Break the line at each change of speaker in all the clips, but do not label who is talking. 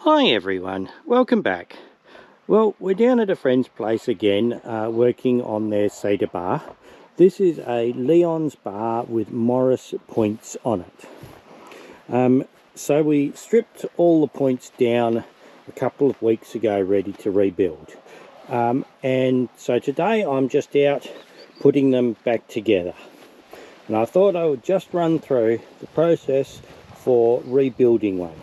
Hi everyone, welcome back. Well, we're down at a friend's place again, working on their cedar bar. This is a Leon's bar with Morris points on it. So we stripped all the points down a couple of weeks ago, ready to rebuild. And so today I'm just out putting them back together. And I thought I would just run through the process for rebuilding one.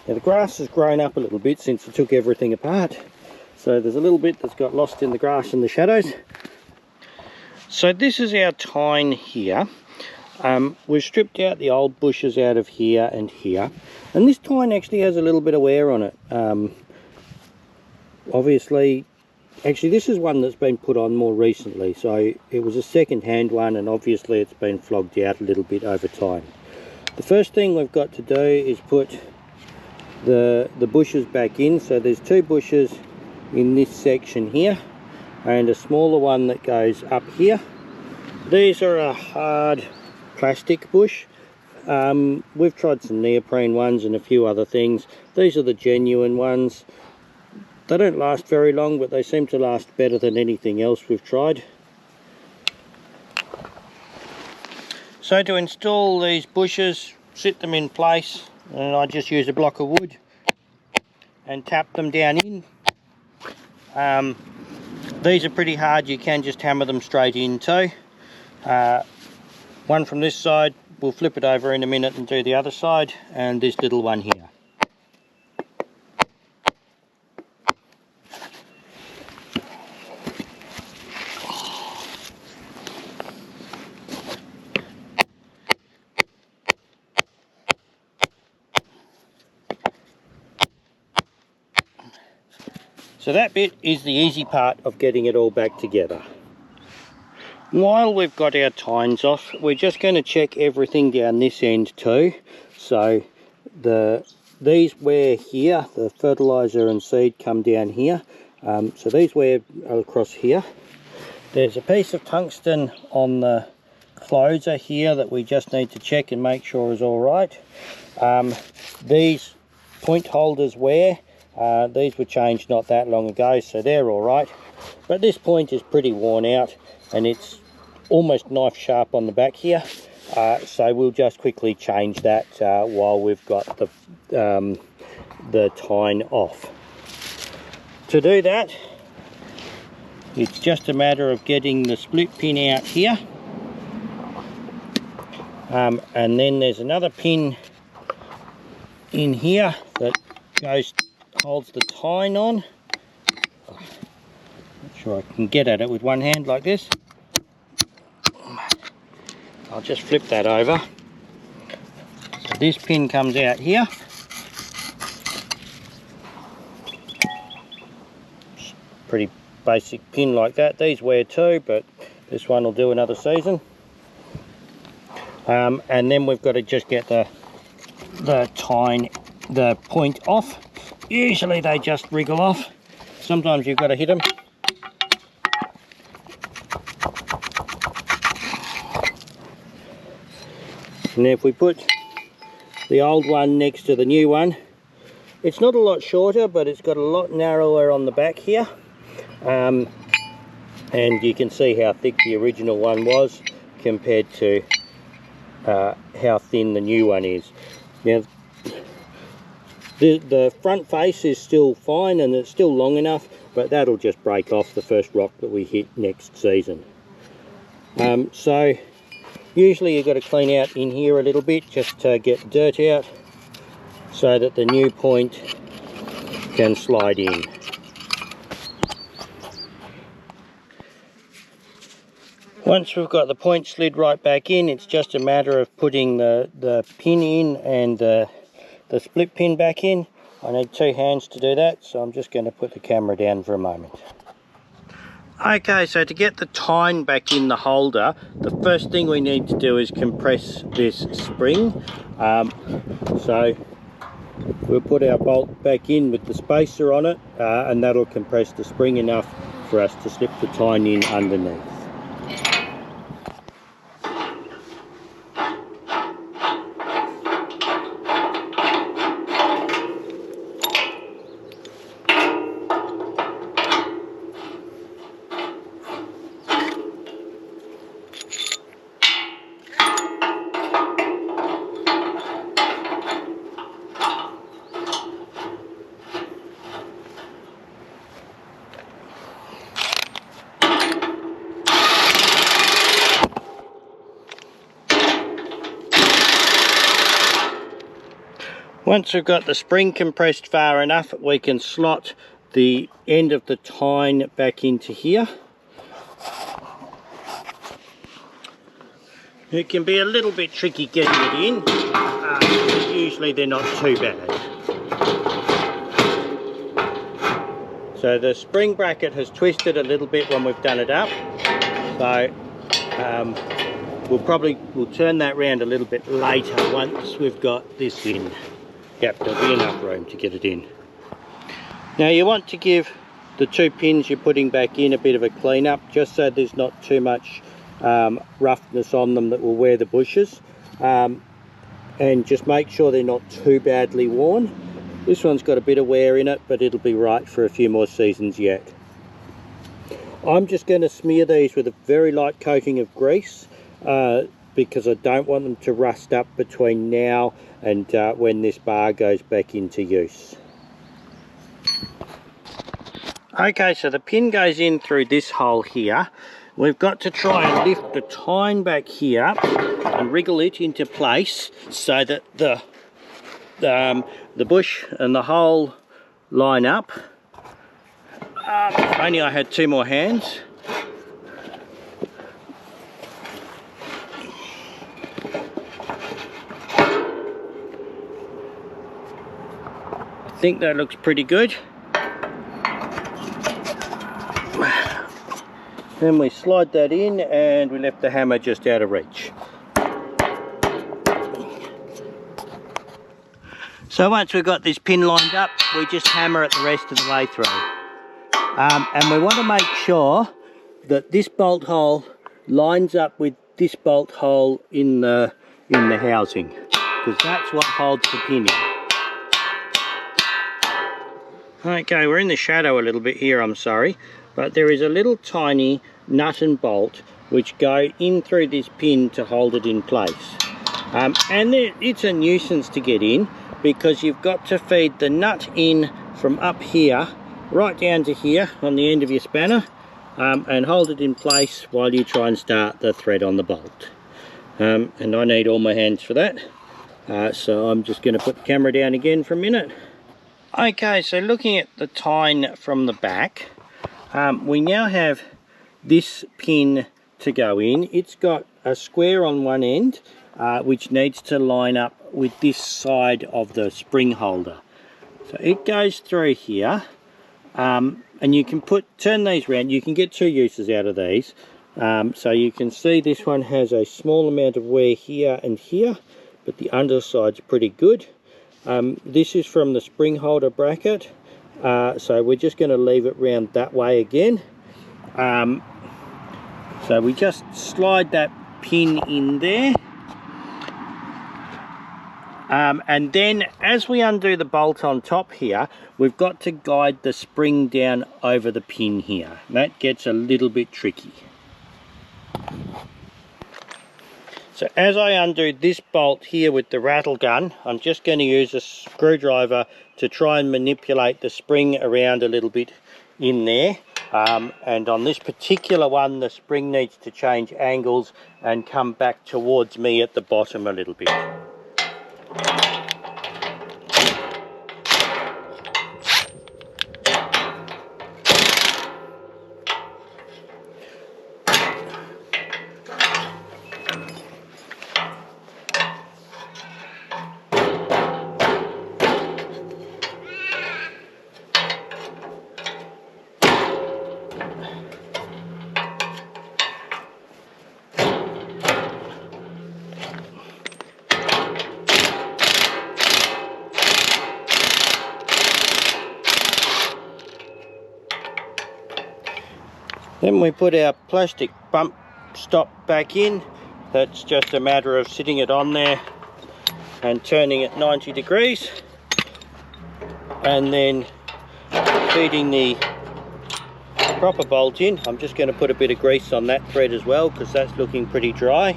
Now the grass has grown up a little bit since I took everything apart, so there's a little bit that's got lost in the grass and the shadows. So this is our tine here. We've stripped out the old bushes out of here and here, and this tine actually has a little bit of wear on it. Actually this is one that's been put on more recently, so it was a second-hand one, and obviously it's been flogged out a little bit over time. The first thing we've got to do is put the bushes back in. So there's two bushes in this section here and a smaller one that goes up here. These are a hard plastic bush. We've tried some neoprene ones and a few other things. These are the genuine ones. They don't last very long, but they seem to last better than anything else we've tried. So to install these bushes, sit them in place, and I just use a block of wood and tap them down in. These are pretty hard, you can just hammer them straight in too. One from this side, we'll flip it over in a minute and do the other side, and this little one here. So that bit is the easy part of getting it all back together. While we've got our tines off, we're just going to check everything down this end too. So these wear here, the fertiliser and seed come down here. So these wear across here. There's a piece of tungsten on the closer here that we just need to check and make sure is all right. These point holders wear. These were changed not that long ago, so they're all right. But this point is pretty worn out and it's almost knife sharp on the back here. So we'll just quickly change that while we've got the tine off. To do that, it's just a matter of getting the split pin out here. And then there's another pin in here that holds the tine on. Not sure I can get at it with one hand like this. I'll just flip that over. So this pin comes out here. Pretty basic pin like that. These wear too, but this one will do another season. And then we've got to just get the point off. Usually they just wriggle off. Sometimes you've got to hit them. And if we put the old one next to the new one, it's not a lot shorter, but it's got a lot narrower on the back here. And you can see how thick the original one was compared to how thin the new one is. Now, the front face is still fine and it's still long enough, but that'll just break off the first rock that we hit next season. So usually you've got to clean out in here a little bit just to get dirt out so that the new point can slide in. Once we've got the point slid right back in, it's just a matter of putting the pin in and the split pin back in. I need two hands to do that, so I'm just going to put the camera down for a moment. Okay, so to get the tine back in the holder, the first thing we need to do is compress this spring. So we'll put our bolt back in with the spacer on it, and that'll compress the spring enough for us to slip the tine in underneath. Once we've got the spring compressed far enough, we can slot the end of the tine back into here. It can be a little bit tricky getting it in, but usually they're not too bad. So the spring bracket has twisted a little bit when we've done it up, so we'll turn that round a little bit later once we've got this in. Yep, there'll be enough room to get it in. Now you want to give the two pins you're putting back in a bit of a clean up, just so there's not too much roughness on them that will wear the bushes, and just make sure they're not too badly worn. This one's got a bit of wear in it, but it'll be right for a few more seasons yet. I'm just going to smear these with a very light coating of grease because I don't want them to rust up between now and when this bar goes back into use. Okay, so the pin goes in through this hole here. We've got to try and lift the tine back here and wriggle it into place so that the bush and the hole line up. If only I had two more hands. I think that looks pretty good. Then we slide that in and we left the hammer just out of reach. So once we've got this pin lined up, we just hammer it the rest of the way through. And we want to make sure that this bolt hole lines up with this bolt hole in the housing, because that's what holds the pin in. Okay, we're in the shadow a little bit here, I'm sorry, but there is a little tiny nut and bolt which go in through this pin to hold it in place. And it's a nuisance to get in, because you've got to feed the nut in from up here right down to here on the end of your spanner, and hold it in place while you try and start the thread on the bolt. And I need all my hands for that, so I'm just going to put the camera down again for a minute. Okay, so looking at the tine from the back, we now have this pin to go in. It's got a square on one end which needs to line up with this side of the spring holder. So it goes through here, and you can turn these around. You can get two uses out of these. So you can see this one has a small amount of wear here and here, but the underside's pretty good. This is from the spring holder bracket, so we're just going to leave it round that way again. So we just slide that pin in there, and then as we undo the bolt on top here, we've got to guide the spring down over the pin here. That gets a little bit tricky. So as I undo this bolt here with the rattle gun, I'm just going to use a screwdriver to try and manipulate the spring around a little bit in there. And on this particular one, the spring needs to change angles and come back towards me at the bottom a little bit. Then we put our plastic bump stop back in. That's just a matter of sitting it on there and turning it 90 degrees, and then feeding the proper bolt in. I'm just going to put a bit of grease on that thread as well, because that's looking pretty dry.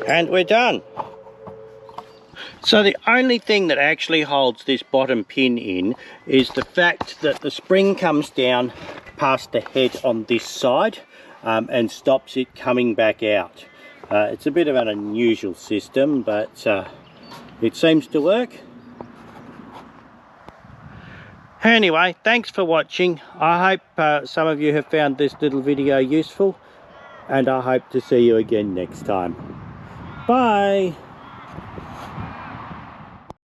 And we're done. So the only thing that actually holds this bottom pin in is the fact that the spring comes down past the head on this side and stops it coming back out. It's a bit of an unusual system, but it seems to work. Anyway, thanks for watching. I hope some of you have found this little video useful, and I hope to see you again next time. Bye!